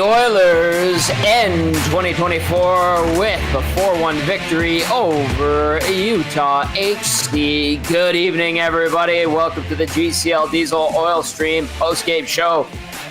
The Oilers end 2024 with a 4-1 victory over Utah HC. Good evening, everybody. Welcome to the GCL Diesel Oil Stream postgame show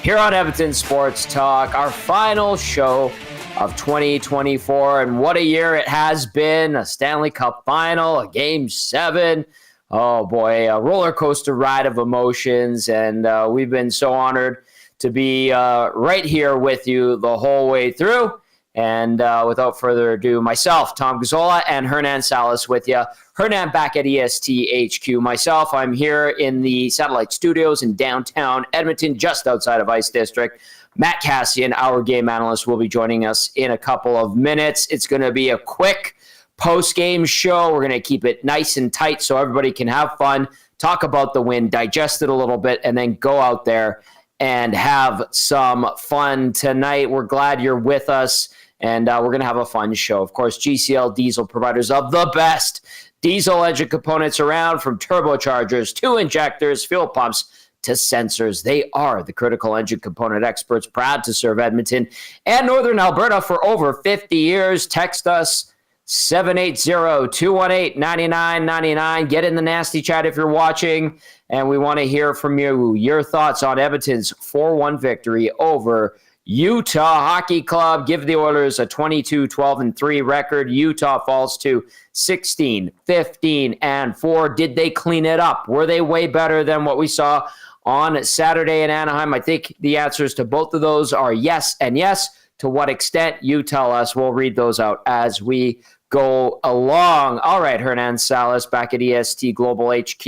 here on Edmonton Sports Talk. Our final show of 2024, and what a year it has been. A Stanley Cup final, a Game 7. Oh boy, a roller coaster ride of emotions, and we've been so honored to be right here with you the whole way through. And without further ado, myself, Tom Gazzola, and Hernan Salas with you. Hernan back at EST HQ. Myself, I'm here in the satellite studios in downtown Edmonton, just outside of Ice District. Matt Kassian, our game analyst, will be joining us in a couple of minutes. It's going to be a quick post-game show. We're going to keep it nice and tight so everybody can have fun, talk about the win, digest it a little bit, and then go out there and have some fun tonight. We're glad you're with us, and we're going to have a fun show. Of course, GCL Diesel, providers of the best diesel engine components around, from turbochargers to injectors, fuel pumps to sensors. They are the critical engine component experts, proud to serve Edmonton and Northern Alberta for over 50 years. Text us 780-218-9999. Get in the nasty chat if you're watching, and we want to hear from you. Your thoughts on Edmonton's 4-1 victory over Utah Hockey Club. Give the Oilers a 22-12-3 record. Utah falls to 16-15-4. Did they clean it up? Were they way better than what we saw on Saturday in Anaheim? I think the answers to both of those are yes and yes. To what extent, you tell us. We'll read those out as we go along. All right, Hernan Salas back at EST Global HQ.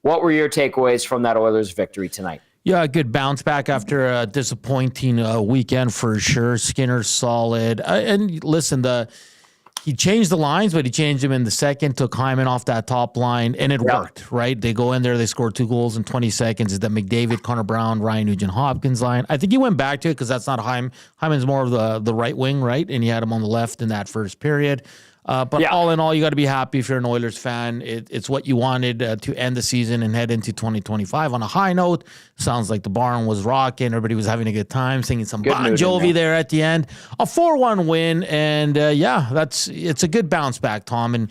What were your takeaways from that Oilers victory tonight? Yeah, a good bounce back after a disappointing weekend for sure. Skinner's solid. And listen, he changed the lines, but he changed them in the second, took Hyman off that top line, and it worked, right? They go in there, they score 2 goals in 20 seconds. It's the McDavid, Connor Brown, Ryan Nugent-Hopkins line. I think he went back to it because that's not Hyman. Hyman's more of the right wing, right? And he had him on the left in that first period. But all in all, you got to be happy if you're an Oilers fan. It's what you wanted to end the season and head into 2025 on a high note. Sounds like the barn was rocking. Everybody was having a good time, singing some Bon Jovi there at the end. A 4-1 win, and it's a good bounce back, Tom, and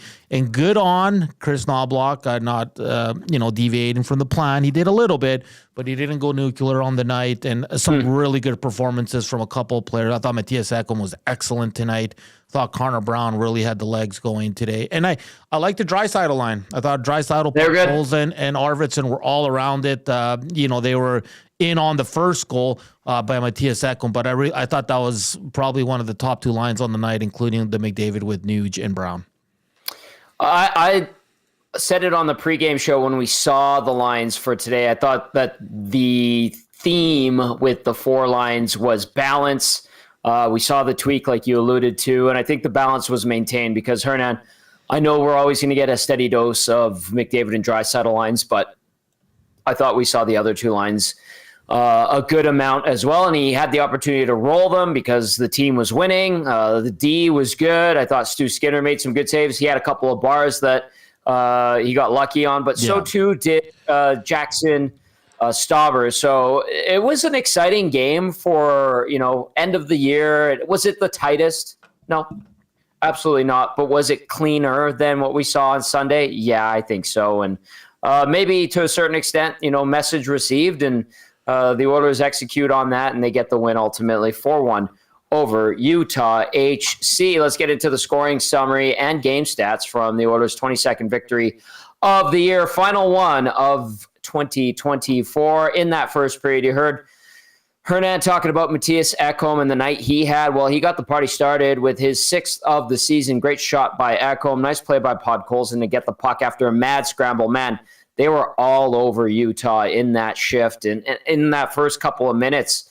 good on Chris Knobloch, not deviating from the plan. He did a little bit, but he didn't go nuclear on the night, and some really good performances from a couple of players. I thought Matthias Ekholm was excellent tonight. Thought Connor Brown really had the legs going today. And I like the Draisaitl line. I thought Draisaitl, Olsen, and Arvidsson were all around it. They were in on the first goal by Matthias Ekholm, but I thought that was probably one of the top 2 lines on the night, including the McDavid with Nuge and Brown. I said it on the pregame show when we saw the lines for today. I thought that the theme with the 4 lines was balance. We saw the tweak like you alluded to, and I think the balance was maintained because, Hernan, I know we're always going to get a steady dose of McDavid and Draisaitl lines, but I thought we saw the other 2 lines a good amount as well, and he had the opportunity to roll them because the team was winning. The D was good. I thought Stu Skinner made some good saves. He had a couple of bars that he got lucky on, but so too did Jackson Stauber. So it was an exciting game for, end of the year. Was it the tightest? No, absolutely not. But was it cleaner than what we saw on Sunday? Yeah, I think so. And maybe to a certain extent, message received, and the Oilers execute on that, and they get the win ultimately 4-1 over Utah HC. Let's get into the scoring summary and game stats from the Oilers' 22nd victory of the year. Final one of 2024. In that first period, you heard Hernan talking about Matthias Ekholm and the night he had. Well, he got the party started with his 6th of the season. Great shot by Ekholm. Nice play by Podkolzin to get the puck after a mad scramble. Man, they were all over Utah in that shift and in that first couple of minutes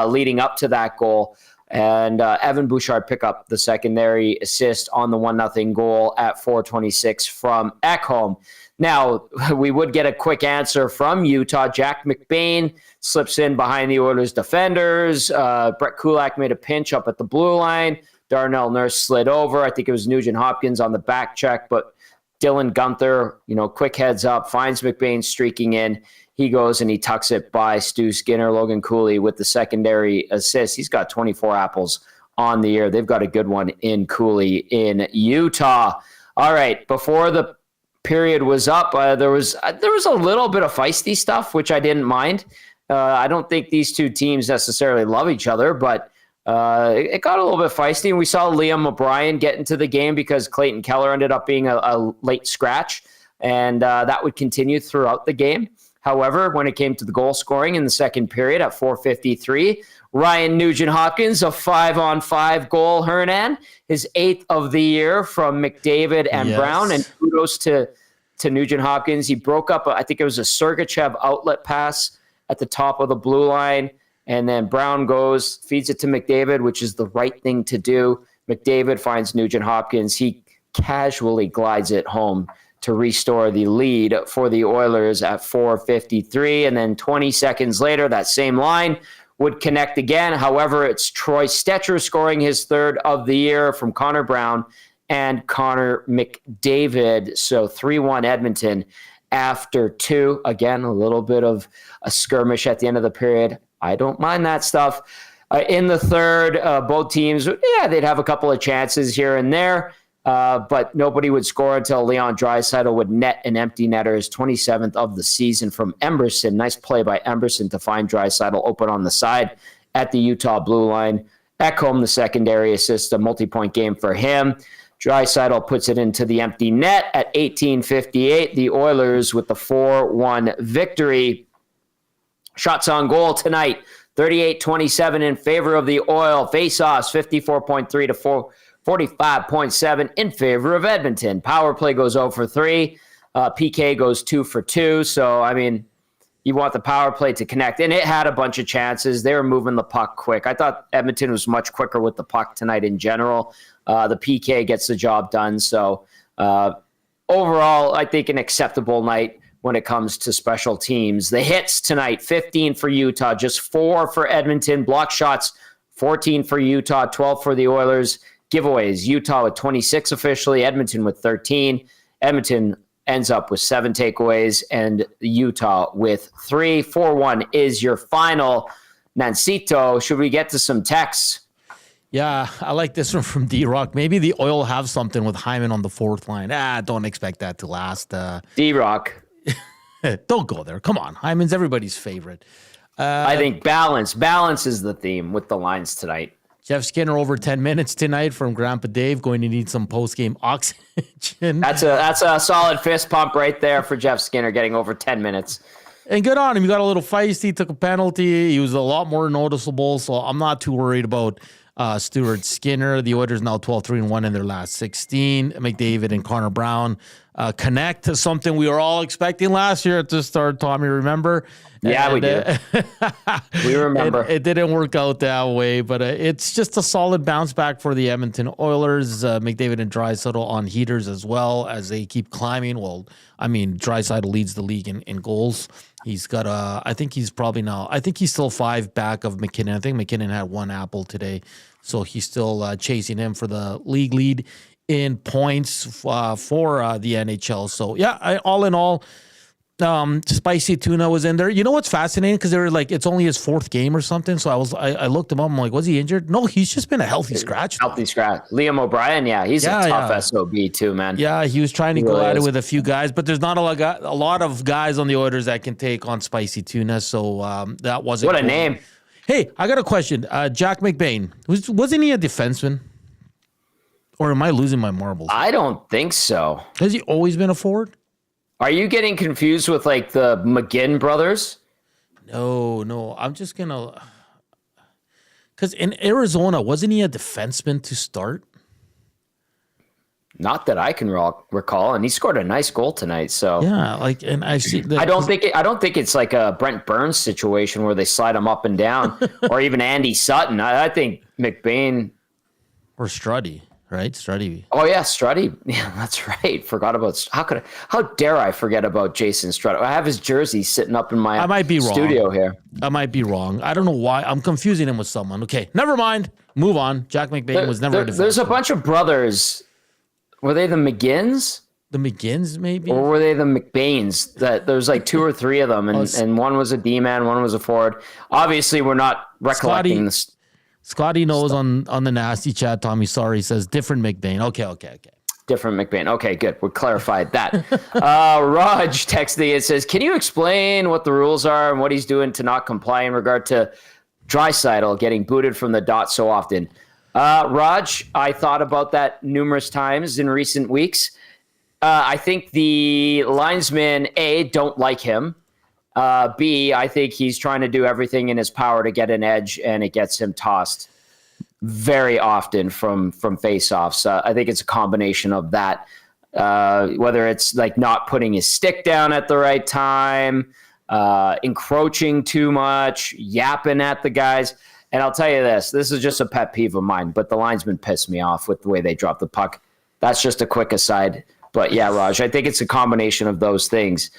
leading up to that goal. And Evan Bouchard pick up the secondary assist on the 1-0 goal at 4:26 from Ekholm. Now, we would get a quick answer from Utah. Jack McBain slips in behind the Oilers defenders. Brett Kulak made a pinch up at the blue line. Darnell Nurse slid over. I think it was Nugent Hopkins on the back check, but Dylan Gunther, quick heads up, finds McBain streaking in he goes and he tucks it by Stu Skinner. Logan Cooley with the secondary assist. He's got 24 apples on the year. They've got a good one in Cooley in Utah. All right, before the period was up, there was a little bit of feisty stuff, which I didn't mind. I don't think these two teams necessarily love each other, but it got a little bit feisty, and we saw Liam O'Brien get into the game because Clayton Keller ended up being a late scratch, and that would continue throughout the game. However, when it came to the goal scoring in the second period at 4:53, Ryan Nugent-Hopkins, a 5-on-5 goal. Hernan, his 8th of the year from McDavid and Brown, and kudos to Nugent-Hopkins. He broke up, I think it was a Sergachev outlet pass at the top of the blue line, and then Brown goes, feeds it to McDavid, which is the right thing to do. McDavid finds Nugent-Hopkins. He casually glides it home to restore the lead for the Oilers at 4:53. And then 20 seconds later, that same line would connect again. However, it's Troy Stetcher scoring his 3rd of the year from Connor Brown and Connor McDavid. So 3-1 Edmonton after 2. Again, a little bit of a skirmish at the end of the period. I don't mind that stuff. In the third, both teams, they'd have a couple of chances here and there. But nobody would score until Leon Draisaitl would net an empty netter, his 27th of the season from Emberson. Nice play by Emberson to find Draisaitl open on the side at the Utah blue line. Ekholm, the secondary assist, a multi-point game for him. Draisaitl puts it into the empty net at 18:58. The Oilers with the 4-1 victory. Shots on goal tonight, 38-27 in favor of the Oil. Face-offs, 54.3 to 45.7 in favor of Edmonton. Power play goes 0 for 3. PK goes 2 for 2. So, I mean, you want the power play to connect. And it had a bunch of chances. They were moving the puck quick. I thought Edmonton was much quicker with the puck tonight in general. The PK gets the job done. So, overall, I think an acceptable night when it comes to special teams. The hits tonight, 15 for Utah, just 4 for Edmonton. Block shots, 14 for Utah, 12 for the Oilers. Giveaways, Utah with 26 officially, Edmonton with 13. Edmonton ends up with 7 takeaways, and Utah with 3. 4-1 is your final. Nancito, should we get to some texts? Yeah, I like this one from D-Rock. Maybe the Oil have something with Hyman on the 4th line. Don't expect that to last. D-Rock. Don't go there. Come on. Hyman's everybody's favorite. I think balance. Balance is the theme with the lines tonight. Jeff Skinner over 10 minutes tonight from Grandpa Dave, going to need some post-game oxygen. That's a solid fist pump right there for Jeff Skinner, getting over 10 minutes. And good on him. He got a little feisty, took a penalty. He was a lot more noticeable, so I'm not too worried about Stuart Skinner. The Oilers now 12-3-1 in their last 16. McDavid and Connor Brown connect to something we were all expecting last year at the start. Tommy, remember? Yeah, we do. We remember. It didn't work out that way, but it's just a solid bounce back for the Edmonton Oilers. McDavid and Draisaitl on heaters as well as they keep climbing. Well, I mean, Draisaitl leads the league in goals. He's got I think he's still 5 back of McKinnon. I think McKinnon had 1 apple today, so he's still chasing him for the league lead in points for the NHL. So yeah, all in all, Spicy Tuna was in there. You know what's fascinating? Because they were like, it's only his 4th game or something. So I looked him up. I'm like, was he injured? No, he's just been a healthy scratch. Healthy scratch. Liam O'Brien, he's a tough SOB too, man. Yeah, he was trying to go at it with a few guys, but there's not a lot of guys on the Oilers that can take on Spicy Tuna. So that wasn't. What a name. Hey, I got a question. Jack McBain, wasn't he a defenseman? Or am I losing my marbles? I don't think so. Has he always been a forward? Are you getting confused with like the McGinn brothers? No. I'm just going to... Because in Arizona, wasn't he a defenseman to start? Not that I can recall, and he scored a nice goal tonight. So yeah, and I see. I don't think it's like a Brent Burns situation where they slide him up and down, or even Andy Sutton. I think McBain or Struddy. Right, Struddy. Oh yeah, Struddy. Yeah, that's right. Forgot about how dare I forget about Jason Struddy? I have his jersey sitting up in my studio here. I might be wrong. I don't know why. I'm confusing him with someone. Okay, never mind. Move on. Jack McBain was never a defenseman. There's a bunch of brothers. Were they the McGinns? The McGinns, maybe? Or were they the McBains? That there's like 2 or 3 of them, and one was a D-man, one was a forward. Obviously, we're not recollecting this. Scotty knows on the nasty chat. Tommy, sorry, says different McBain. Okay. Different McBain. Okay, good. We clarified that. Raj texting it says, "Can you explain what the rules are and what he's doing to not comply in regard to Draisaitl getting booted from the dot so often?" Raj, I thought about that numerous times in recent weeks. I think the linesmen, A, don't like him. B, I think he's trying to do everything in his power to get an edge, and it gets him tossed very often from faceoffs. I think it's a combination of that, whether it's like not putting his stick down at the right time, encroaching too much, yapping at the guys. And I'll tell you this is just a pet peeve of mine, but the linesmen piss me off with the way they drop the puck. That's just a quick aside. But yeah, Raj, I think it's a combination of those things.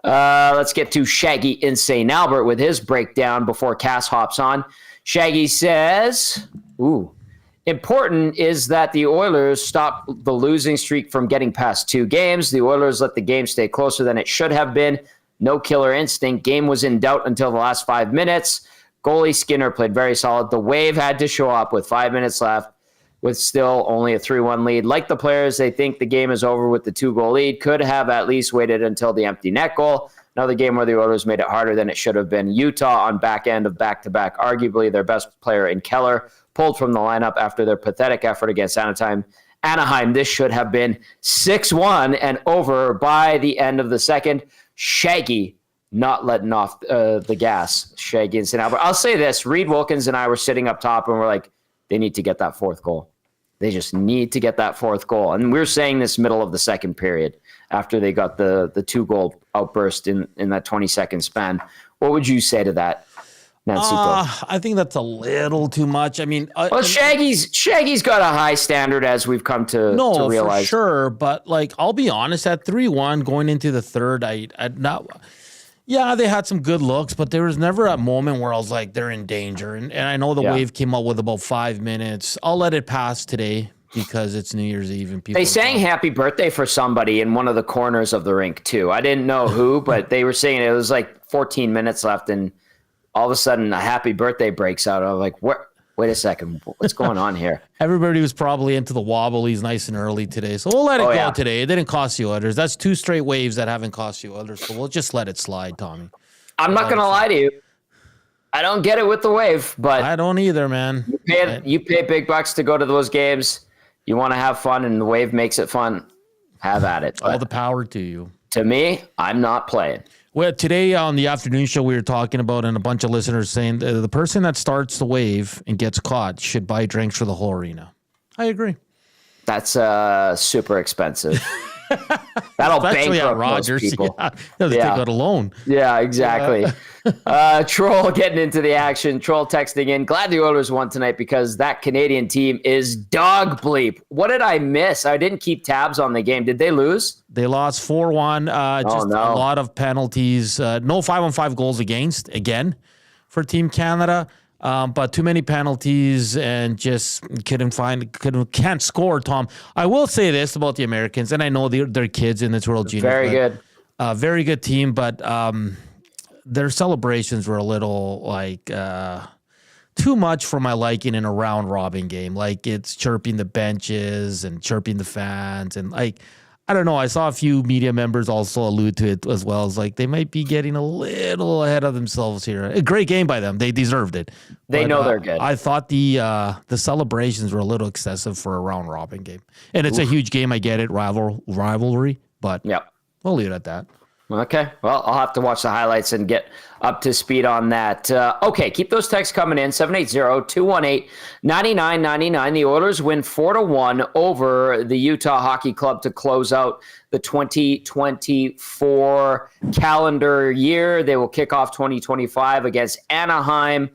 Let's get to Shaggy Insane Albert with his breakdown before Cass hops on. Shaggy says, important is that the Oilers stop the losing streak from getting past 2 games. The Oilers let the game stay closer than it should have been. No killer instinct. Game was in doubt until the last 5 minutes. Goalie Skinner played very solid. The Wave had to show up with 5 minutes left with still only a 3-1 lead. Like the players, they think the game is over with the 2-goal lead. Could have at least waited until the empty net goal. Another game where the Oilers made it harder than it should have been. Utah on back end of back-to-back. Arguably their best player in Keller pulled from the lineup after their pathetic effort against Anaheim. This should have been 6-1 and over by the end of the second. Shaggy not letting off the gas. Shaggy and St. Albert. I'll say this. Reed Wilkins and I were sitting up top and we're like, they need to get that 4th goal. They just need to get that 4th goal. And we're saying this middle of the second period after they got the 2-goal outburst in that 20-second span. What would you say to that, Nancito? I think that's a little too much. I mean, Shaggy's got a high standard, as we've come to realize. For sure. But like, I'll be honest, at 3-1 going into the third, yeah, they had some good looks, but there was never a moment where I was like, they're in danger. And I know the Wave came up with about 5 minutes. I'll let it pass today because it's New Year's Eve and people. They sang happy birthday for somebody in one of the corners of the rink too. I didn't know who, but they were saying it was like 14 minutes left, and all of a sudden a happy birthday breaks out. I was like, what? Wait a second. What's going on here? Everybody was probably into the wobblies nice and early today. So we'll let it go today. It didn't cost you others. That's 2 straight waves that haven't cost you others. So we'll just let it slide, Tommy. I'm not going to lie to you. I don't get it with the Wave, but I don't either, man. You pay big bucks to go to those games. You want to have fun, and the Wave makes it fun. Have at it. All the power to you. To me, I'm not playing. Well, today on the afternoon show, we were talking about, and a bunch of listeners saying the person that starts the Wave and gets caught should buy drinks for the whole arena. I agree. That's super expensive. That'll bankrupt most people. Yeah, they take out a loan. Yeah, exactly. Troll getting into the action. Troll texting in. Glad the Oilers won tonight because that Canadian team is dog bleep. What did I miss? I didn't keep tabs on the game. Did they lose? They lost 4-1. A lot of penalties. No 5-on-5 goals against, again, for Team Canada. But too many penalties and just can't score, Tom. I will say this about the Americans, and I know they're kids in this World Junior. Very good. Very good team, but their celebrations were a little like too much for my liking in a round robin game. Like, it's chirping the benches and chirping the fans, and like, I don't know. I saw a few media members also allude to it as well. It's like they might be getting a little ahead of themselves here. A great game by them. They deserved it. They know they're good. I thought the celebrations were a little excessive for a round robin game. And it's a huge game. I get it. Rivalry. But we'll leave it at that. Okay. Well, I'll have to watch the highlights and get up to speed on that. Okay. Keep those texts coming in. 780-218-9999. The Oilers win 4-1 over the Utah Hockey Club to close out the 2024 calendar year. They will kick off 2025 against Anaheim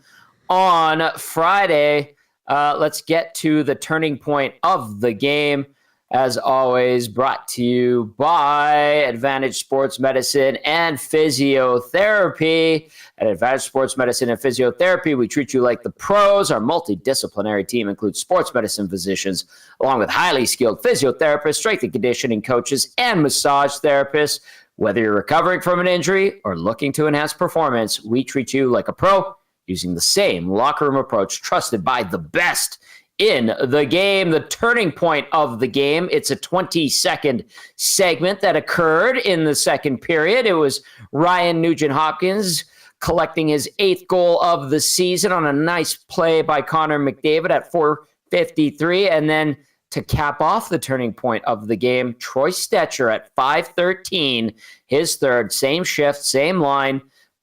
on Friday. Let's get to the turning point of the game. as always, brought to you by Advantage Sports Medicine and Physiotherapy. At Advantage Sports Medicine and Physiotherapy, we treat you like the pros. Our multidisciplinary team includes sports medicine physicians, along with highly skilled physiotherapists, strength and conditioning coaches, and massage therapists. Whether you're recovering from an injury or looking to enhance performance, we treat you like a pro using the same locker room approach trusted by the best in the game. The turning point of the game, it's a 20-second segment that occurred in the second period. It was Ryan Nugent-Hopkins collecting his 8th goal of the season on a nice play by Connor McDavid at 4:53. And then to cap off the turning point of the game, Troy Stecher at 5:13, his third, same shift, same line.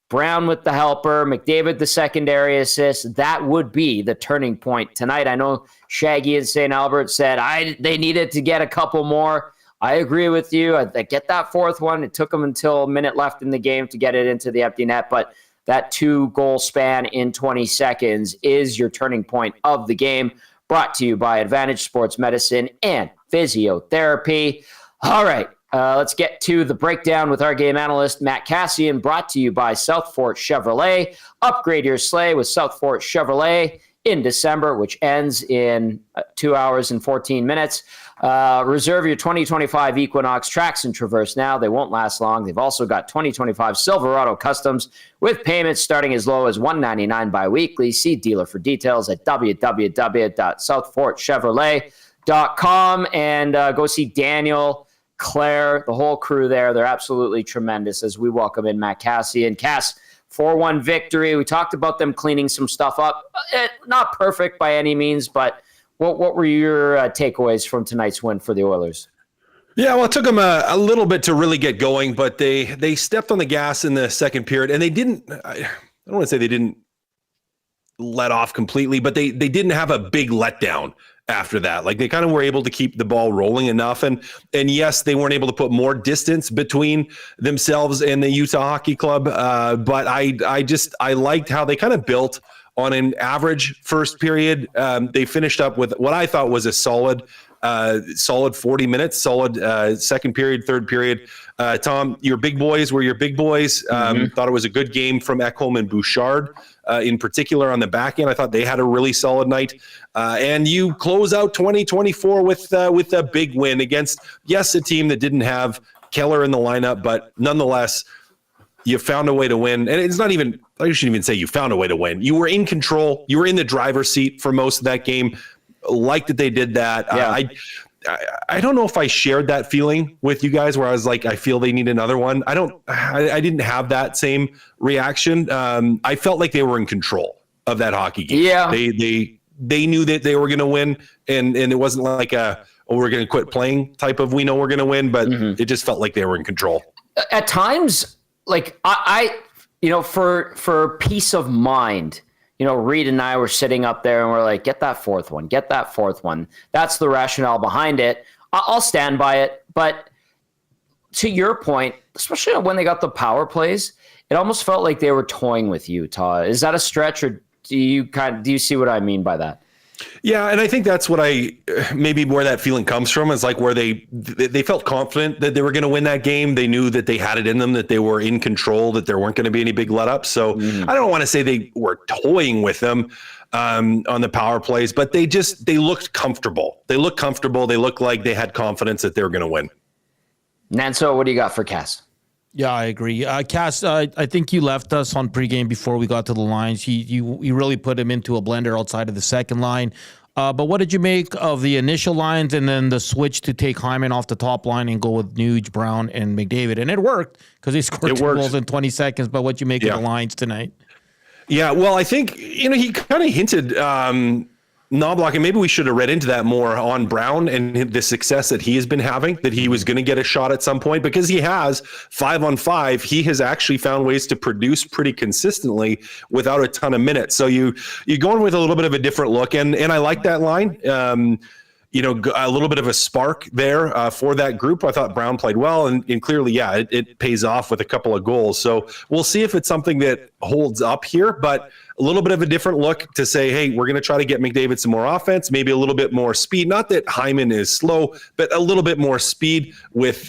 Brown with the helper, McDavid the secondary assist. That would be the turning point tonight. I know Shaggy in St. Albert said they needed to get a couple more. I agree with you. I get that fourth one. It took them until a minute left in the game to get it into the empty net, but that 2-goal span in 20 seconds is your turning point of the game. Brought to you by Advantage Sports Medicine and Physiotherapy. All right. Let's get to the breakdown with our game analyst, Matt Kassian, brought to you by South Fort Chevrolet. Upgrade your sleigh with South Fort Chevrolet in December, which ends in 2 hours and 14 minutes. Reserve your 2025 Equinox Trax and Traverse now. They won't last long. They've also got 2025 Silverado Customs with payments starting as low as $199 biweekly. See dealer for details at www.southfortchevrolet.com and go see Daniel, Claire, the whole crew there. They're absolutely tremendous as we welcome in Matt Kassian. Cass, 4-1 victory. We talked about them cleaning some stuff up. Not perfect by any means, but what were your takeaways from tonight's win for the Oilers? Yeah, well, it took them a little bit to really get going, but they stepped on the gas in the second period, and they didn't – I don't want to say they didn't let off completely, but they didn't have a big letdown after that. Like, they kind of were able to keep the ball rolling enough. And yes, they weren't able to put more distance between themselves and the Utah Hockey Club. But I liked how they kind of built on an average first period. They finished up with what I thought was a solid 40 minutes, solid second period, third period. Tom, your big boys were your big boys. Thought it was a good game from Ekholm and Bouchard. In particular on the back end, I thought they had a really solid night. And you close out 2024 with a big win against, yes, a team that didn't have Keller in the lineup, but nonetheless, you found a way to win. And it's not even, I shouldn't even say you found a way to win. You were in control. You were in the driver's seat for most of that game. Like that they did that. Yeah. I don't know if I shared that feeling with you guys where I was like, I feel they need another one. I didn't have that same reaction. I felt like they were in control of that hockey game. Yeah. They knew that they were going to win, and it wasn't like we're going to quit playing type of, we know we're going to win, but it just felt like they were in control. At times, like for peace of mind, Reed and I were sitting up there and we're like, get that fourth one. That's the rationale behind it. I'll stand by it. But to your point, especially when they got the power plays, it almost felt like they were toying with Utah. Is that a stretch, or do you see what I mean by that? Yeah, and I think that's what maybe where that feeling comes from, is like where they felt confident that they were going to win that game. They knew that they had it in them, that they were in control, that there weren't going to be any big let-ups. So I don't want to say they were toying with them on the power plays, but they looked comfortable. They looked like they had confidence that they were going to win. Nanso, what do you got for Cass? Yeah, I agree. Cass, I think you left us on pregame before we got to the lines. You really put him into a blender outside of the second line. But what did you make of the initial lines and then the switch to take Hyman off the top line and go with Nuge, Brown, and McDavid? And it worked because he scored 2 goals in 20 seconds. But what you make of the lines tonight? Yeah, well, I think, he kind of hinted Knobloch, and maybe we should have read into that more on Brown and the success that he has been having, that he was going to get a shot at some point, because he has 5-on-5. He has actually found ways to produce pretty consistently without a ton of minutes. So you going with a little bit of a different look, and I like that line. a little bit of a spark there for that group. I thought Brown played well, and clearly, yeah, it pays off with a couple of goals. So we'll see if it's something that holds up here, but a little bit of a different look to say, hey, we're going to try to get McDavid some more offense, maybe a little bit more speed. Not that Hyman is slow, but a little bit more speed with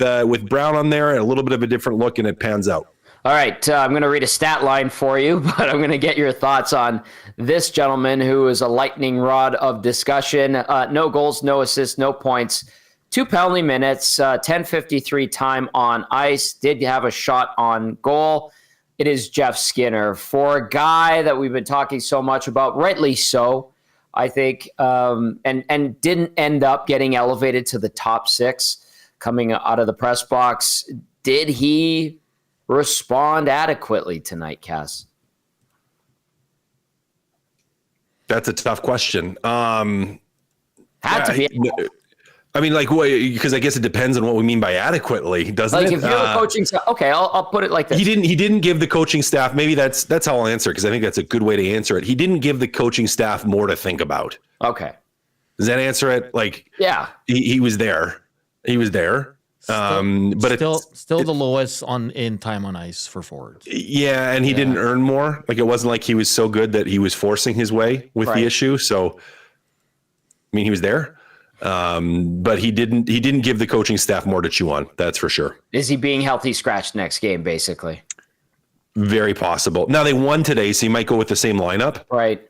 Brown on there, and a little bit of a different look, and it pans out. All right, I'm going to read a stat line for you, but I'm going to get your thoughts on this gentleman who is a lightning rod of discussion. No goals, no assists, no points, 2 penalty minutes, 10:53 time on ice, did have a shot on goal. It is Jeff Skinner. For a guy that we've been talking so much about, rightly so, I think, and didn't end up getting elevated to the top 6 coming out of the press box. Did he respond adequately tonight, Cass? That's a tough question. Had to be. I mean, because I guess it depends on what we mean by adequately, doesn't it? Like if you're the coaching staff, okay, I'll put it like this. He didn't give the coaching staff. Maybe that's how I'll answer it, because I think that's a good way to answer it. He didn't give the coaching staff more to think about. Okay. Does that answer it? Yeah. He was there. He was there. But still the lowest in time on ice for forwards. Yeah, and he didn't earn more. It wasn't like he was so good that he was forcing his way with the issue. So, I mean, he was there, but he didn't give the coaching staff more to chew on. That's for sure. Is he being healthy scratched next game, basically? Very possible. Now they won today, so you might go with the same lineup. Right.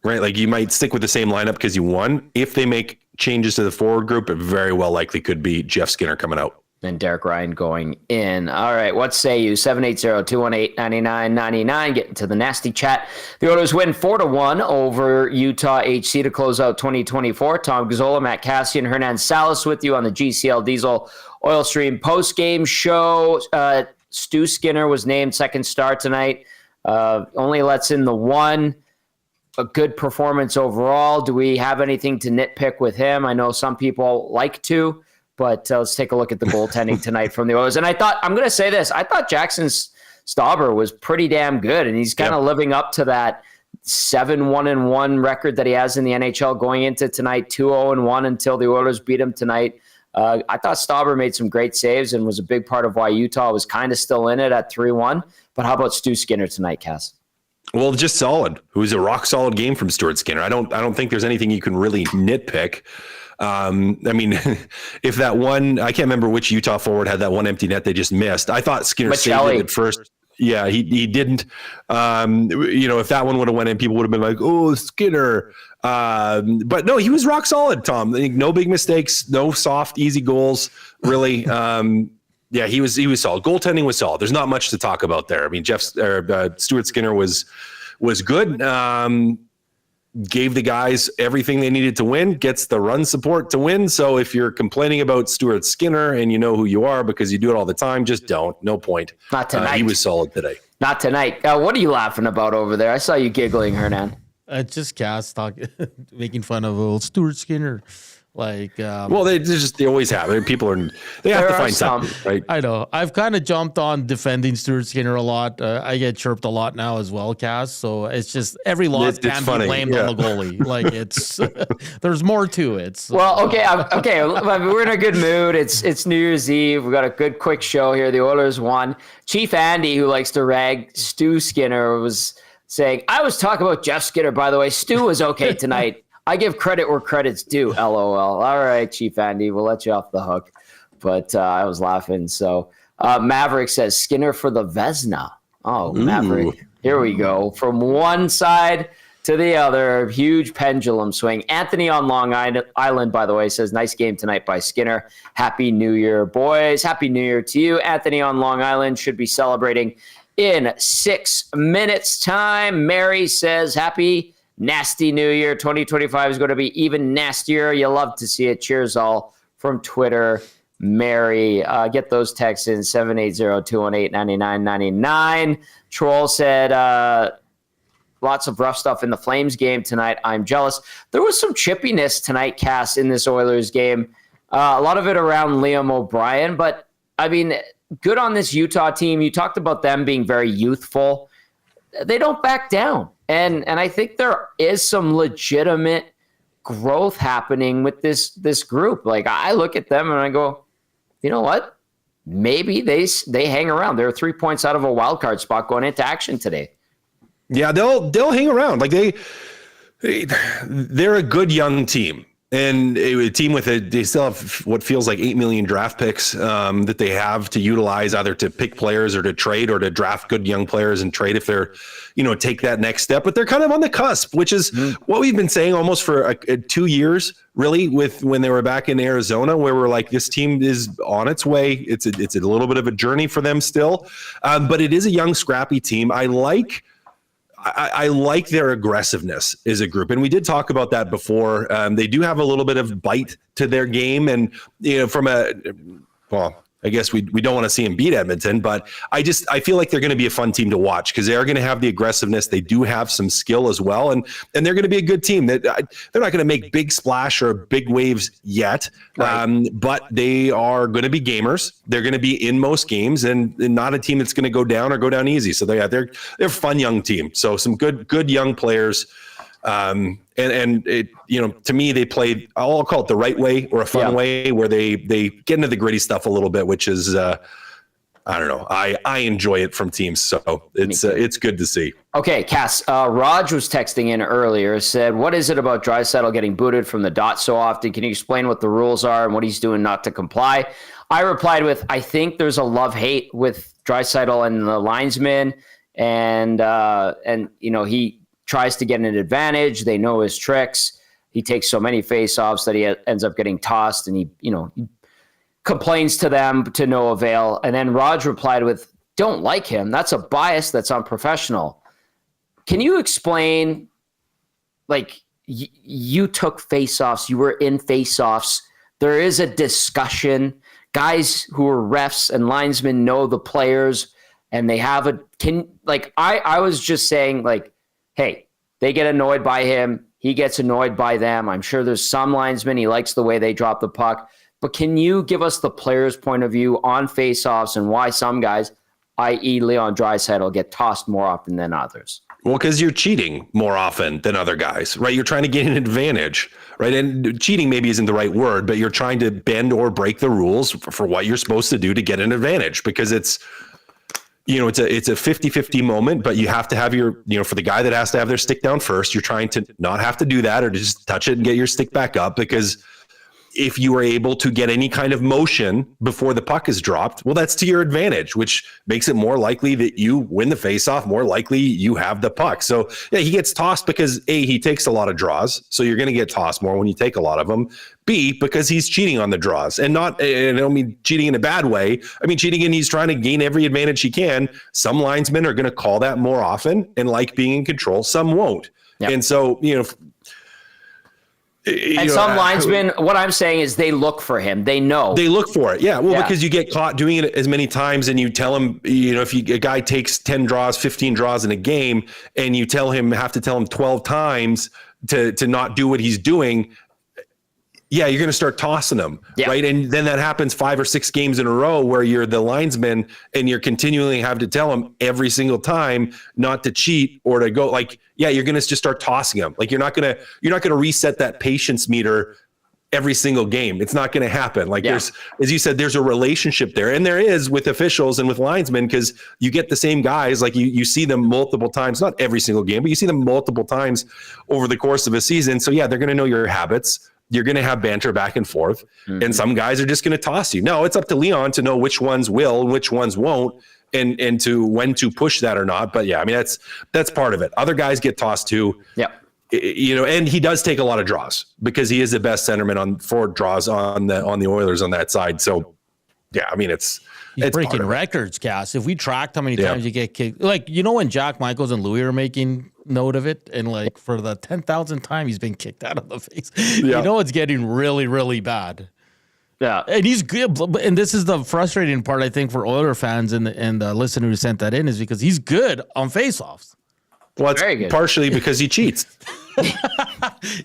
Like you might stick with the same lineup because you won. If they make changes to the forward group, it very well likely could be Jeff Skinner coming out. And Derek Ryan going in. All right, what say you? 780-218-9999. Get into the nasty chat. The Oilers win 4-1 over Utah HC to close out 2024. Tom Gazzola, Matt Kassian, Hernan, Salas with you on the GCL Diesel Oil Stream post-game show. Stu Skinner was named second star tonight. Only lets in the one. A good performance overall. Do we have anything to nitpick with him? I know some people like to, but let's take a look at the goaltending tonight from the Oilers. And I'm going to say this. I thought Jackson Stauber was pretty damn good, and he's kind of living up to that 7-1-1 record that he has in the NHL going into tonight, 2-0-1 until the Oilers beat him tonight. I thought Stauber made some great saves and was a big part of why Utah was kind of still in it at 3-1. But how about Stu Skinner tonight, Cass? Well, just solid. It was a rock solid game from Stuart Skinner. I don't think there's anything you can really nitpick. I mean, if that one, I can't remember which Utah forward had that one empty net they just missed. I thought Skinner saved it at first. Yeah, he didn't. If that one would have went in, people would have been like, "Oh, Skinner." But no, he was rock solid, Tom. No big mistakes, no soft, easy goals. Really. Yeah, he was solid. Goaltending was solid. There's not much to talk about there. I mean, Stuart Skinner was good. Gave the guys everything they needed to win. Gets the run support to win. So if you're complaining about Stuart Skinner and you know who you are because you do it all the time, just don't. No point. Not tonight. He was solid today. Not tonight. What are you laughing about over there? I saw you giggling, Hernan. Just Cass making fun of old Stuart Skinner. Well, they always have. They have to find something, right? I know. I've kind of jumped on defending Stuart Skinner a lot. I get chirped a lot now as well, Cass. So it's just every loss can be blamed on the goalie. It's there's more to it. So. Well, okay. We're in a good mood. It's New Year's Eve. We got a good quick show here. The Oilers won. Chief Andy, who likes to rag Stu Skinner, was saying, "I was talking about Jeff Skinner, by the way. Stu was okay tonight. I give credit where credit's due, LOL. All right, Chief Andy, we'll let you off the hook." But I was laughing. So Maverick says, Skinner for the Vezina. Oh, ooh. Maverick. Here we go. From one side to the other, huge pendulum swing. Anthony on Long Island, by the way, says, nice game tonight by Skinner. Happy New Year, boys. Happy New Year to you. Anthony on Long Island should be celebrating in 6 minutes' time. Mary says, happy nasty New Year. 2025 is going to be even nastier. You love to see it. Cheers all from Twitter. Mary, get those texts in 780-218-9999. Troll said, lots of rough stuff in the Flames game tonight. I'm jealous. There was some chippiness tonight, Cass, in this Oilers game. A lot of it around Liam O'Brien, but I mean, good on this Utah team. You talked about them being very youthful. They don't back down. And I think there is some legitimate growth happening with this group. Like, I look at them and I go, you know what? Maybe they hang around. They're 3 points out of a wild card spot going into action today. Yeah, they'll hang around. Like they're a good young team. And a team they still have what feels like 8 million draft picks that they have to utilize, either to pick players or to trade or to draft good young players and trade if they're, take that next step. But they're kind of on the cusp, which is what we've been saying almost for 2 years, really, with when they were back in Arizona, where we're like, this team is on its way. It's a little bit of a journey for them still, but it is a young, scrappy team. I like their aggressiveness as a group. And we did talk about that before. They do have a little bit of bite to their game. And, I guess we don't want to see them beat Edmonton, but I feel like they're going to be a fun team to watch because they are going to have the aggressiveness. They do have some skill as well. And they're going to be a good team. They're not going to make big splash or big waves yet, right. But they are going to be gamers. They're going to be in most games and not a team that's going to go down easy. So they're a fun young team. So some good young players. And it, to me, they played, I'll call it the right way or a fun way where they get into the gritty stuff a little bit, which is, I don't know. I enjoy it from teams. So it's good to see. Okay. Cass, Raj was texting in earlier, said, what is it about Draisaitl getting booted from the dot so often? Can you explain what the rules are and what he's doing not to comply? I replied with, I think there's a love-hate with Draisaitl and the linesman and he tries to get an advantage. They know his tricks. He takes so many faceoffs that he ends up getting tossed, and he complains to them to no avail. And then Raj replied with, don't like him. That's a bias. That's unprofessional. Can you explain, like, you took faceoffs, you were in faceoffs. There is a discussion. Guys who are refs and linesmen know the players, and they have I was just saying, like, hey, they get annoyed by him. He gets annoyed by them. I'm sure there's some linesmen, he likes the way they drop the puck. But can you give us the player's point of view on faceoffs and why some guys, i.e. Leon Draisaitl, get tossed more often than others? Well, because you're cheating more often than other guys, right? You're trying to gain an advantage, right? And cheating maybe isn't the right word, but you're trying to bend or break the rules for what you're supposed to do to get an advantage, because it's a 50-50 moment, but you have to have for the guy that has to have their stick down first, you're trying to not have to do that or to just touch it and get your stick back up, because if you are able to get any kind of motion before the puck is dropped, well, that's to your advantage, which makes it more likely that you win the faceoff, more likely you have the puck. So yeah, he gets tossed because A, he takes a lot of draws. So you're going to get tossed more when you take a lot of them. B, because he's cheating on the draws, and I don't mean cheating in a bad way. I mean, cheating and he's trying to gain every advantage he can. Some linesmen are going to call that more often and like being in control. Some won't. Yep. And so, some linesmen, what I'm saying is they look for him. They know. They look for it. Yeah. Well, because you get caught doing it as many times and you tell him, if a guy takes 10 draws, 15 draws in a game and you have to tell him 12 times to not do what he's doing, yeah, you're going to start tossing them, right? And then that happens 5 or 6 games in a row where you're the linesman and you're continually have to tell him every single time not to cheat or to go you're going to just start tossing them. Like you're not going to reset that patience meter every single game. It's not going to happen. There's, as you said, there's a relationship there, and there is with officials and with linesmen, because you get the same guys, like you see them multiple times, not every single game, but you see them multiple times over the course of a season. So yeah, they're going to know your habits. You're going to have banter back and forth, and some guys are just going to toss you. No, it's up to Leon to know which ones will and which ones won't, and to when to push that or not. But yeah, I mean, that's part of it. Other guys get tossed too. Yeah. And he does take a lot of draws because he is the best centerman for draws on the Oilers on that side. So yeah, I mean, he's breaking records, Cass. If we tracked how many times you get kicked, when Jack Michaels and Louis are making note of it, and for the 10,000th time he's been kicked out of the face, it's getting really, really bad. Yeah, and he's good. And this is the frustrating part, I think, for Oiler fans and the listener who sent that in, is because he's good on faceoffs. Well, it's partially because he cheats.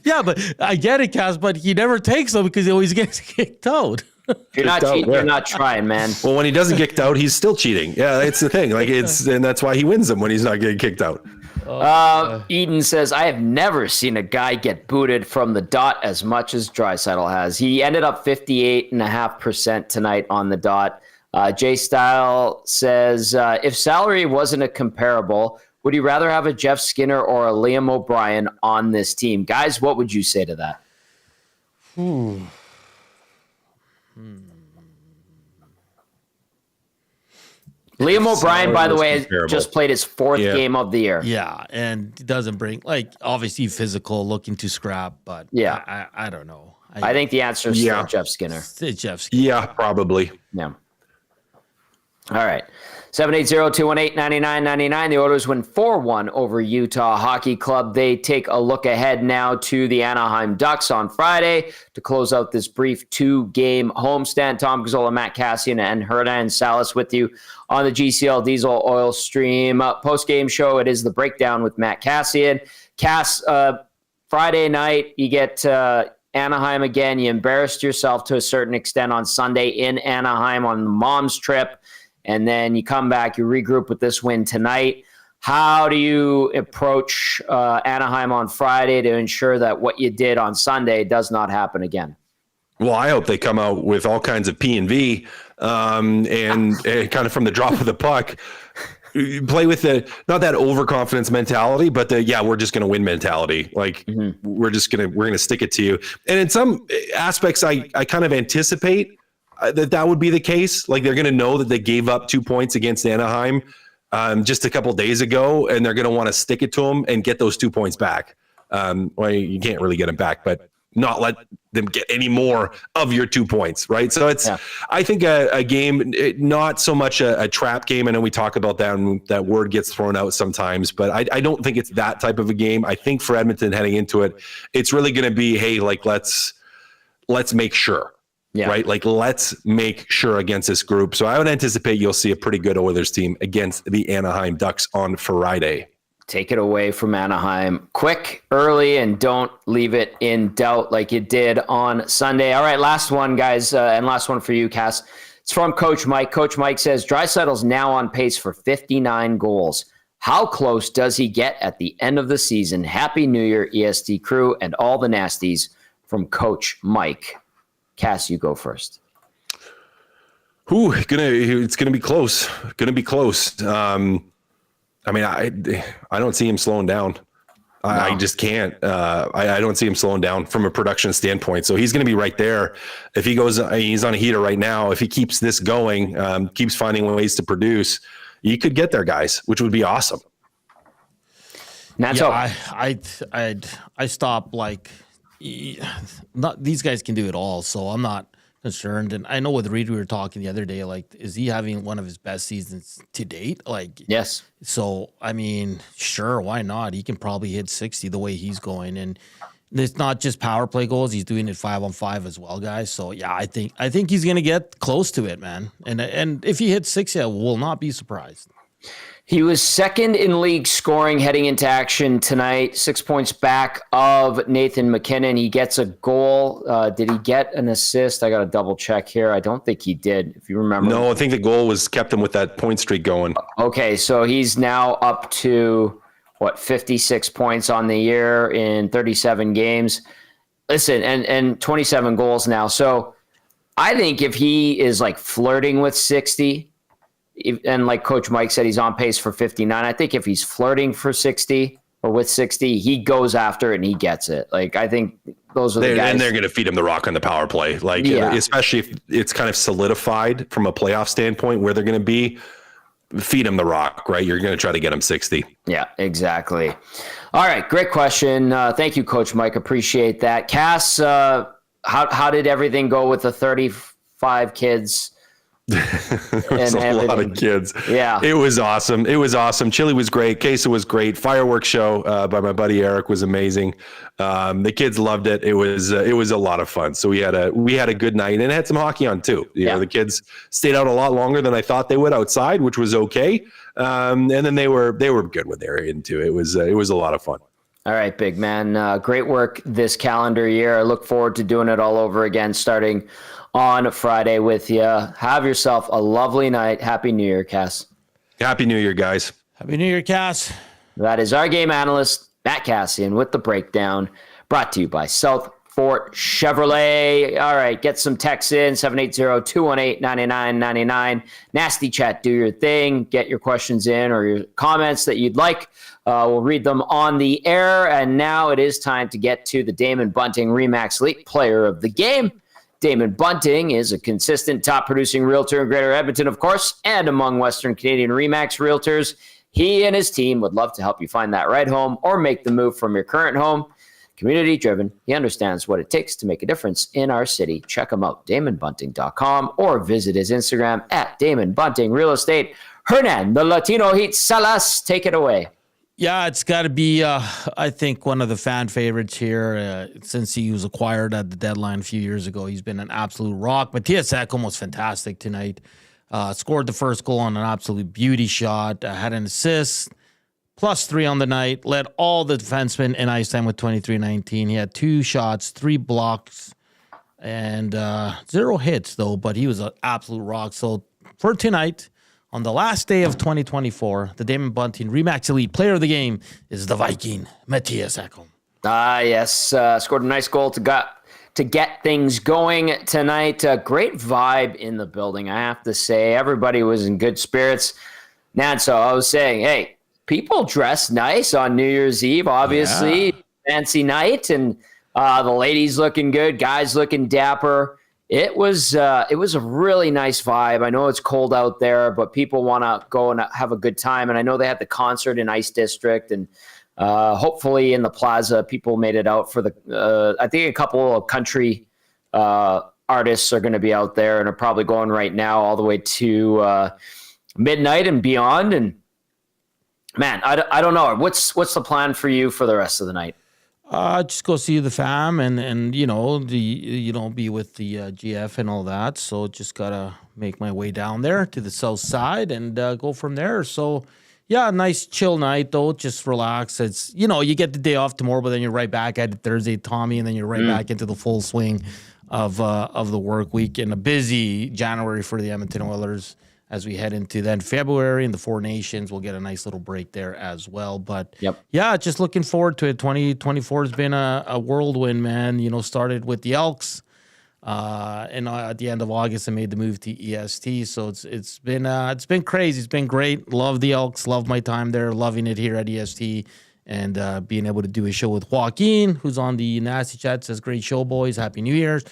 Yeah, but I get it, Cass, but he never takes them because he always gets kicked out. If you're not cheating, you're not trying, man. Well, when he doesn't get kicked out, he's still cheating. Yeah, it's the thing. And that's why he wins them when he's not getting kicked out. Eden says, I have never seen a guy get booted from the dot as much as Draisaitl has. He ended up 58.5% tonight on the dot. J Style says, if salary wasn't a comparable, would you rather have a Jeff Skinner or a Liam O'Brien on this team? Guys, what would you say to that? Liam O'Brien, by the way, has just played his fourth game of the year. Yeah, and doesn't bring, like, obviously physical, looking to scrap, but yeah, I don't know. I think the answer is still Jeff Skinner. Jeff Skinner. Yeah, probably. Yeah. All right. 780-218-9999. The Oilers win 4-1 over Utah Hockey Club. They take a look ahead now to the Anaheim Ducks on Friday to close out this brief 2-game homestand. Tom Gazzola, Matt Kassian, and Hernan Salas with you on the GCL Diesel Oil Stream post-game show. It is the breakdown with Matt Kassian. Cass, Friday night, you get Anaheim again. You embarrassed yourself to a certain extent on Sunday in Anaheim on the mom's trip. And then you come back, you regroup with this win tonight. How do you approach Anaheim on Friday to ensure that what you did on Sunday does not happen again? Well, I hope they come out with all kinds of P&V and kind of from the drop of the puck, play with the, not that overconfidence mentality, but the, we're just going to win mentality. Like we're going to stick it to you. And in some aspects, I kind of anticipate that would be the case. Like they're going to know that they gave up 2 points against Anaheim just a couple days ago, and they're going to want to stick it to them and get those 2 points back. Well, you can't really get them back, but not let them get any more of your 2 points, right? So it's, I think a game, not so much a trap game. I know we talk about that and that word gets thrown out sometimes, but I don't think it's that type of a game. I think for Edmonton heading into it, it's really going to be, hey, like let's make sure. Yeah. Right. Like, let's make sure against this group. So I would anticipate you'll see a pretty good Oilers team against the Anaheim Ducks on Friday. Take it away from Anaheim quick, early, and don't leave it in doubt like you did on Sunday. All right. Last one, guys. And last one for you, Cass. It's from Coach Mike. Coach Mike says Draisaitl's now on pace for 59 goals. How close does he get at the end of the season? Happy New Year, EST crew, and all the nasties from Coach Mike. Cass, you go first. It's gonna be close. Gonna be close. I mean, I don't see him slowing down. No. I just can't. I don't see him slowing down from a production standpoint. So he's going to be right there. If he goes, he's on a heater right now. If he keeps this going, keeps finding ways to produce, you could get there, guys, which would be awesome. I stop like. Not these guys can do it all, so I'm not concerned. And I know with Reed we were talking the other day, like, is he having one of his best seasons to date? Like, yes. So I mean, sure, why not? He can probably hit 60 the way he's going, and it's not just power play goals. He's doing it 5-on-5 as well, guys. So yeah, I think he's gonna get close to it, man. And if he hits 60, I will not be surprised. He was second in league scoring heading into action tonight, 6 points back of Nathan McKinnon. He gets a goal. Did he get an assist? I got to double check here. I don't think he did, if you remember. No, I think the goal kept him with that point streak going. Okay, so he's now up to, 56 points on the year in 37 games. Listen, and 27 goals now. So I think if he is like flirting with 60, and like Coach Mike said, he's on pace for 59. I think if he's flirting for 60 or with 60, he goes after it and he gets it. Like, I think those are the guys. And they're going to feed him the rock on the power play. Like, especially if it's kind of solidified from a playoff standpoint where they're going to be, feed him the rock, right? You're going to try to get him 60. Yeah, exactly. All right. Great question. Thank you, Coach Mike. Appreciate that. Cass, how did everything go with the 35 kids? There's a lot of kids. Yeah, it was awesome. Chili was great. Queso was great. Fireworks show by my buddy Eric was amazing. The kids loved it. It was a lot of fun. So we had a good night and had some hockey on too. You know, the kids stayed out a lot longer than I thought they would outside, which was okay. And then they were good when they were into it. It was a lot of fun. All right, big man. Great work this calendar year. I look forward to doing it all over again starting on Friday with you. Have yourself a lovely night. Happy New Year, Cass. Happy New Year, guys. Happy New Year, Cass. That is our game analyst, Matt Kassian, with the breakdown, brought to you by South Fort Chevrolet. All right, get some texts in, 780-218-9999. Nasty chat, do your thing. Get your questions in or your comments that you'd like. We'll read them on the air. And now it is time to get to the Damon Bunting Remax Elite Player of the Game. Damon Bunting is a consistent top-producing realtor in Greater Edmonton, of course, and among Western Canadian Remax realtors. He and his team would love to help you find that right home or make the move from your current home. Community-driven, he understands what it takes to make a difference in our city. Check him out, DamonBunting.com, or visit his Instagram at Damon Bunting Real Estate. Hernan, the Latino Heat, Salas, take it away. Yeah, it's got to be, I think, one of the fan favorites here. Since he was acquired at the deadline a few years ago, he's been an absolute rock. Matthias Ekholm was fantastic tonight. Scored the first goal on an absolute beauty shot. Had an assist, +3 on the night. Led all the defensemen in ice time with 23-19. He had 2 shots, 3 blocks, and 0 hits, though. But he was an absolute rock. So for tonight, on the last day of 2024, the Damon Bunting Remax Elite Player of the Game is the Viking, Matthias Ekholm. Yes. Scored a nice goal to get things going tonight. Great vibe in the building, I have to say. Everybody was in good spirits. Nanso, I was saying, hey, people dress nice on New Year's Eve, obviously. Yeah. Fancy night, and the ladies looking good, guys looking dapper. It was a really nice vibe. I know it's cold out there, but people want to go and have a good time. And I know they had the concert in Ice District, and hopefully in the plaza, people made it out for the. I think a couple of country artists are going to be out there and are probably going right now all the way to midnight and beyond. And man, I don't know. What's the plan for you for the rest of the night? Just go see the fam and be with the GF and all that. So just gotta make my way down there to the south side and go from there. So yeah, nice chill night though. Just relax. It's you get the day off tomorrow, but then you're right back at it Thursday, Tommy, and then you're right back into the full swing of the work week and a busy January for the Edmonton Oilers. As we head into then February and the Four Nations, we'll get a nice little break there as well. But yeah, just looking forward to it. 2024 has been a whirlwind, man. Started with the Elks, and at the end of August, I made the move to EST. So it's been crazy. It's been great. Love the Elks. Love my time there. Loving it here at EST, and being able to do a show with Joaquin, who's on the Nasty Chat. Says, "Great show, boys. Happy New Year's."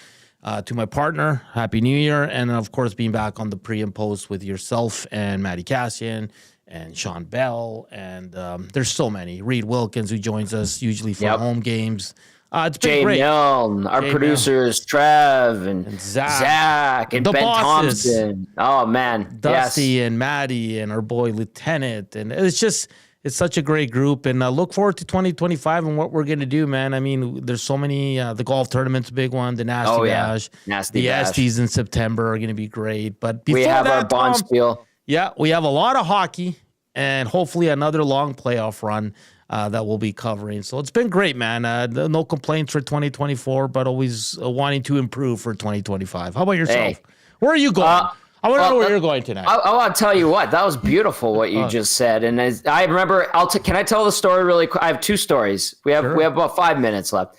To my partner, Happy New Year. And of course, being back on the pre and post with yourself and Maddie Kassian and Sean Bell. And there's so many. Reed Wilkins, who joins us usually for home games. It's been great. Milne, our producers, Trev and Zach and Ben Thompson. Oh, man. Dusty and Maddie and our boy Lieutenant. And it's such a great group, and look forward to 2025 and what we're going to do, man. I mean, there's so many, the golf tournament's a big one, the Nasty Bash. The Esties in September are going to be great. But before we have our Bonspiel. Yeah, we have a lot of hockey and hopefully another long playoff run that we'll be covering. So it's been great, man. No complaints for 2024, but always wanting to improve for 2025. How about yourself? Hey. Where are you going? I want to know where you're going tonight. I want to tell you what. That was beautiful what you just said. And I remember, can I tell the story really quick? I have 2 stories. We have about 5 minutes left.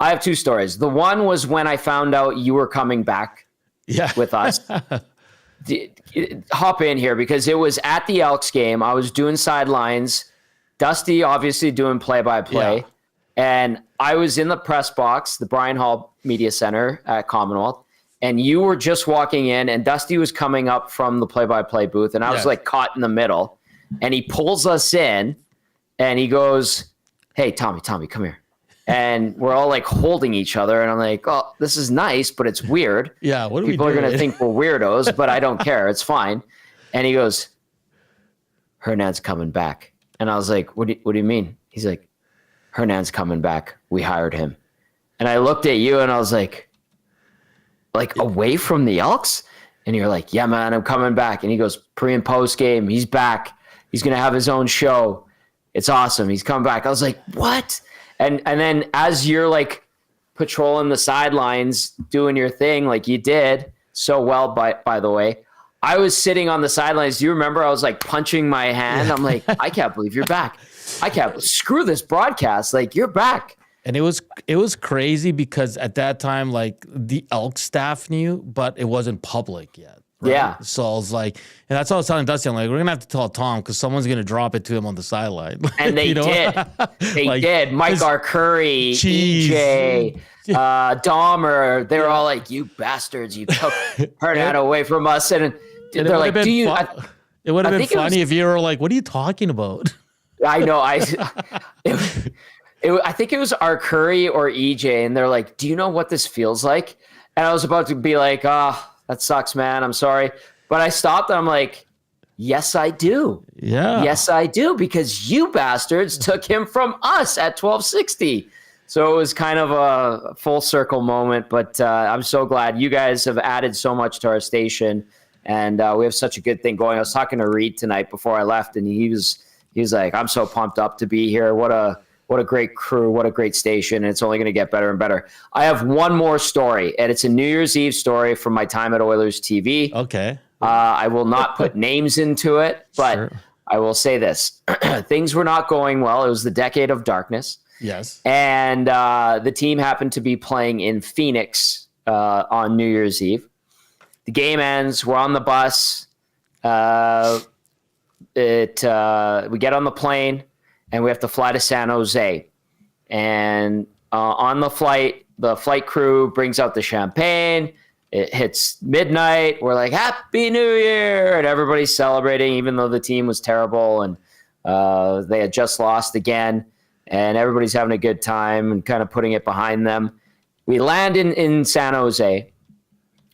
I have 2 stories. The one was when I found out you were coming back with us. Hop in here because it was at the Elks game. I was doing sidelines. Dusty obviously doing play-by-play. Yeah. And I was in the press box, the Brian Hall Media Center at Commonwealth. And you were just walking in, and Dusty was coming up from the play-by-play booth, and I was like caught in the middle. And he pulls us in, and he goes, "Hey, Tommy, come here." And we're all like holding each other, and I'm like, "Oh, this is nice, but it's weird." Yeah, what are people are gonna think we're weirdos, but I don't care. It's fine. And he goes, "Hernan's coming back," and I was like, "What do you mean?" He's like, "Hernan's coming back. We hired him." And I looked at you, and I was like away from the Elks? And you're like, "Yeah, man, I'm coming back." And he goes, pre and post game, he's back. He's going to have his own show. It's awesome. He's coming back. I was like, what? And then as you're like patrolling the sidelines, doing your thing like you did so well, by the way, I was sitting on the sidelines. Do you remember I was like punching my hand? I'm like, I can't believe you're back. I can't screw this broadcast. Like, you're back. And it was crazy because at that time, like the Elk staff knew, but it wasn't public yet. Right? Yeah. So I was like, and that's what I was telling Dusty. I'm like, we're gonna have to tell Tom because someone's gonna drop it to him on the sideline. And they did. They like, did. Mike Arcuri, EJ, Dahmer. They were all like, "You bastards! You took Hernan away from us." And they're like, "Do you?" It would have been funny if you were like, "What are you talking about?" I know. I think it was Arcuri or EJ, and they're like, "Do you know what this feels like?" And I was about to be like, that sucks, man. I'm sorry." But I stopped and I'm like, yes, I do. Yeah. Yes, I do. Because you bastards took him from us at 1260. So it was kind of a full circle moment. But I'm so glad you guys have added so much to our station. And we have such a good thing going. I was talking to Reed tonight before I left, and he was like, I'm so pumped up to be here. What a great crew. What a great station. And it's only going to get better and better. I have one more story, and it's a New Year's Eve story from my time at Oilers TV. Okay. I will not put names into it, but sure. I will say this. Things were not going well. It was the decade of darkness. Yes. And the team happened to be playing in Phoenix on New Year's Eve. The game ends. We're on the bus. We get on the plane, and we have to fly to San Jose. And on the flight crew brings out the champagne. It hits midnight. We're like, Happy New Year. And everybody's celebrating, even though the team was terrible. And they had just lost again. And everybody's having a good time and kind of putting it behind them. We land in San Jose.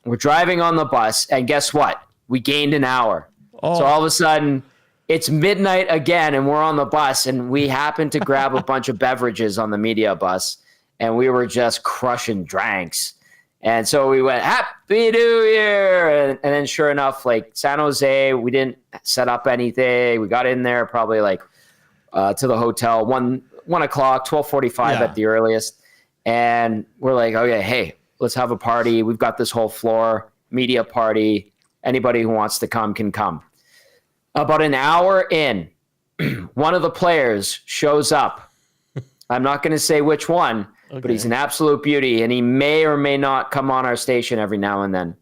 We're driving on the bus. And guess what? We gained an hour. Oh. So all of a sudden, it's midnight again, and we're on the bus. And we happened to grab a bunch of beverages on the media bus. And we were just crushing drinks. And so we went, Happy New Year. And then sure enough, like San Jose, we didn't set up anything. We got in there probably like to the hotel, 1 o'clock, 12:45 at the earliest. And we're like, okay, hey, let's have a party. We've got this whole floor, media party. Anybody who wants to come can come. About an hour in, one of the players shows up. I'm not going to say which one. Okay. But he's an absolute beauty, and he may or may not come on our station every now and then.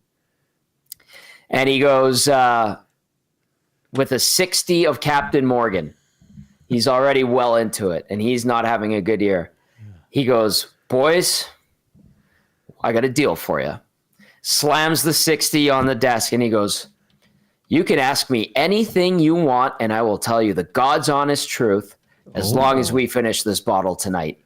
And he goes with a 60 of Captain Morgan. He's already well into it, and he's not having a good year. He goes, boys, I got a deal for you. Slams the 60 on the desk, and he goes, you can ask me anything you want, and I will tell you the God's honest truth as long as we finish this bottle tonight.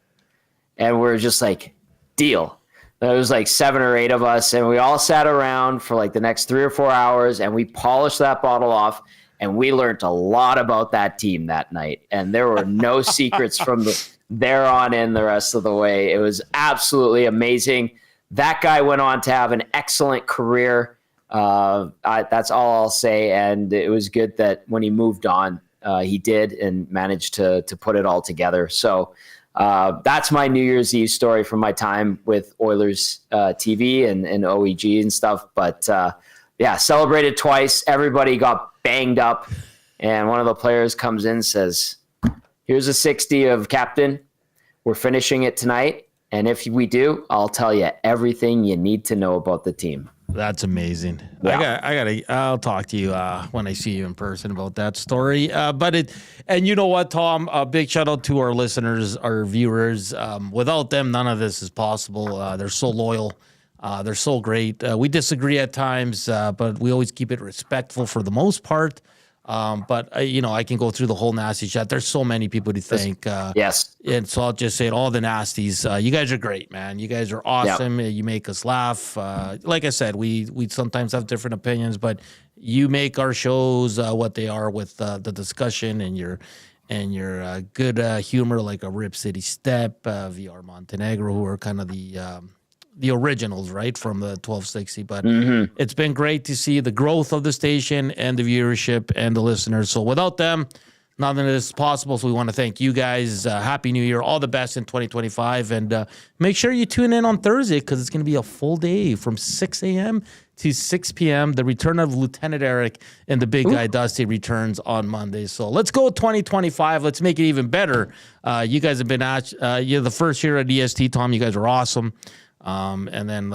And we're just like, deal. There was like 7 or 8 of us, and we all sat around for like the next 3 or 4 hours, and we polished that bottle off, and we learned a lot about that team that night. And there were no secrets from there on in the rest of the way. It was absolutely amazing. That guy went on to have an excellent career. That's all I'll say. And it was good that when he moved on, he did and managed to put it all together. So that's my New Year's Eve story from my time with Oilers TV and OEG and stuff. But celebrated twice. Everybody got banged up. And one of the players comes in and says, here's a 60 of Captain. We're finishing it tonight. And if we do, I'll tell you everything you need to know about the team. That's amazing. Yeah. I'll talk to you when I see you in person about that story. And you know what, Tom, a big shout out to our listeners, our viewers. Without them, none of this is possible. They're so loyal. They're so great. We disagree at times, but we always keep it respectful for the most part. I can go through the whole nasty chat. There's so many people to thank. Yes. And so I'll just say it, all the nasties. You guys are great, man. You guys are awesome. Yep. You make us laugh. Like I said, we sometimes have different opinions, but you make our shows what they are with the discussion and your good humor, like a Rip City Step, VR Montenegro, who are kind of the originals, right, from the 1260. But It's been great to see the growth of the station and the viewership and the listeners. So without them, none of this is possible. So we want to thank you guys. Happy New Year. All the best in 2025. And make sure you tune in on Thursday because it's going to be a full day from 6 a.m. to 6 p.m. The return of Lieutenant Eric and the big guy Dusty returns on Monday. So let's go 2025. Let's make it even better. You guys have been you're the first year at EST, Tom. You guys are awesome. And then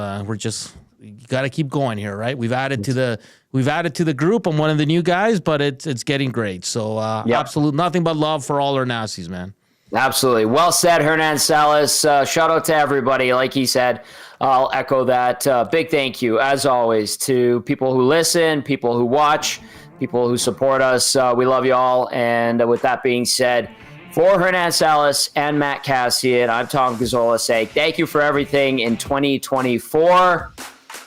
you got to keep going here, right? We've added to the group. I'm one of the new guys, but it's getting great. So absolute nothing but love for all our Nasties, man. Absolutely. Well said, Hernan, Salas. Shout out to everybody. Like he said, I'll echo that. Big thank you, as always, to people who listen, people who watch, people who support us. We love you all. And with that being said, for Hernan Salas and Matt Kassian, I'm Tom Gazzola saying thank you for everything in 2024.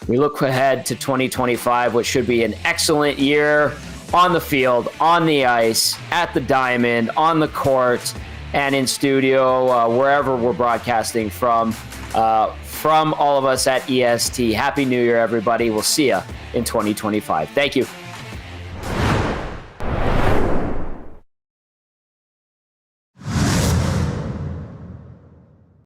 We look ahead to 2025, which should be an excellent year on the field, on the ice, at the Diamond, on the court, and in studio, wherever we're broadcasting from all of us at EST. Happy New Year, everybody. We'll see you in 2025. Thank you.